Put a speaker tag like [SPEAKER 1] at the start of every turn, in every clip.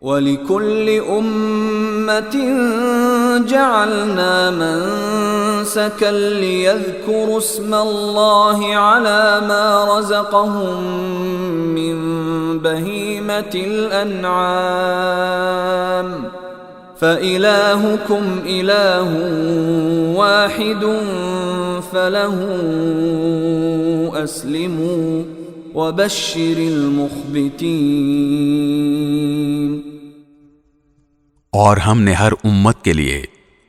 [SPEAKER 1] وَلِكُلِّ أُمَّةٍ جَعَلْنَا مَنسَكًا لِيَذْكُرُوا اسْمَ اللَّهِ عَلَى مَا رَزَقَهُم مِّن بَهِيمَةِ الْأَنْعَامِ فَإِلَٰهُكُمْ إِلَٰهٌ وَاحِدٌ فَلَهُ أَسْلِمُوا وَبَشِّرِ الْمُخْبِتِينَ۔
[SPEAKER 2] اور ہم نے ہر امت کے لیے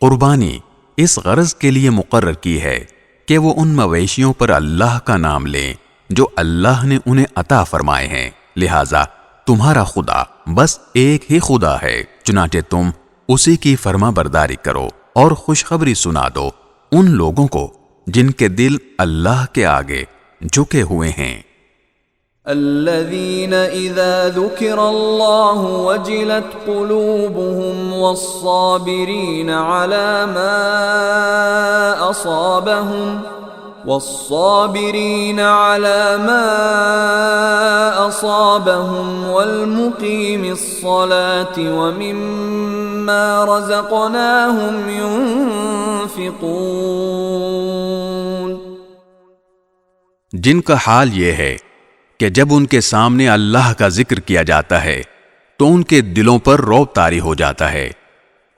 [SPEAKER 2] قربانی اس غرض کے لیے مقرر کی ہے کہ وہ ان مویشیوں پر اللہ کا نام لیں جو اللہ نے انہیں عطا فرمائے ہیں، لہذا تمہارا خدا بس ایک ہی خدا ہے، چنانچہ تم اسی کی فرما برداری کرو اور خوشخبری سنا دو ان لوگوں کو جن کے دل اللہ کے آگے جھکے ہوئے ہیں۔
[SPEAKER 1] الذين إذا ذكر الله وجلت قلوبهم والصابرين على ما أصابهم والمقيم الصلاة ومما رزقناهم ينفقون۔
[SPEAKER 2] جن کا حال یہ ہے کہ جب ان کے سامنے اللہ کا ذکر کیا جاتا ہے تو ان کے دلوں پر رعب طاری ہو جاتا ہے،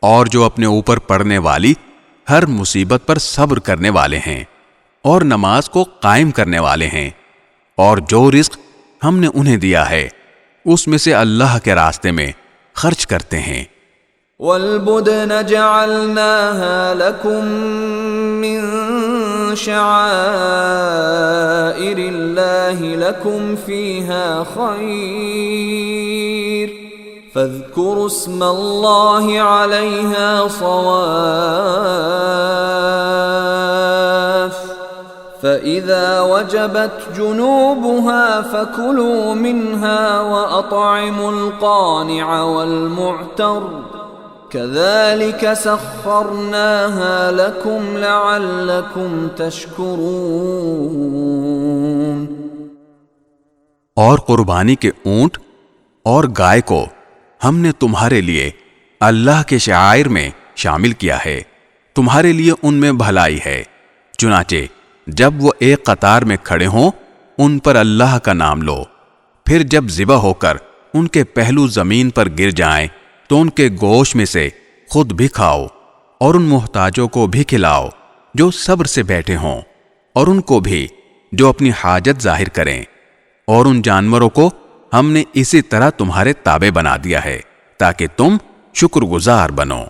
[SPEAKER 2] اور جو اپنے اوپر پڑنے والی ہر مصیبت پر صبر کرنے والے ہیں اور نماز کو قائم کرنے والے ہیں، اور جو رزق ہم نے انہیں دیا ہے اس میں سے اللہ کے راستے میں خرچ کرتے ہیں۔
[SPEAKER 1] وَالْبُدْنَ جَعَلْنَاهَا لَكُم مِّن شَعَائِرِ اللَّهِ لَكُمْ فِيهَا خَيْرٌ فَاذْكُرُوا اسْمَ اللَّهِ عَلَيْهَا صَوَافَّ فَإِذَا وَجَبَتْ جُنُوبُهَا فَكُلُوا مِنْهَا وَأَطْعِمُوا الْقَانِعَ وَالْمُعْتَرَّ كَذَلِكَ سَخَّرْنَاهَا لَكُمْ لَعَلَّكُمْ تَشْكُرُونَ۔
[SPEAKER 2] اور قربانی کے اونٹ اور گائے کو ہم نے تمہارے لیے اللہ کے شعائر میں شامل کیا ہے، تمہارے لیے ان میں بھلائی ہے، چنانچہ جب وہ ایک قطار میں کھڑے ہوں ان پر اللہ کا نام لو، پھر جب ذبح ہو کر ان کے پہلو زمین پر گر جائیں تو ان کے گوشت میں سے خود بھی کھاؤ اور ان محتاجوں کو بھی کھلاؤ جو صبر سے بیٹھے ہوں، اور ان کو بھی جو اپنی حاجت ظاہر کریں، اور ان جانوروں کو ہم نے اسی طرح تمہارے تابع بنا دیا ہے تاکہ تم شکر گزار بنو۔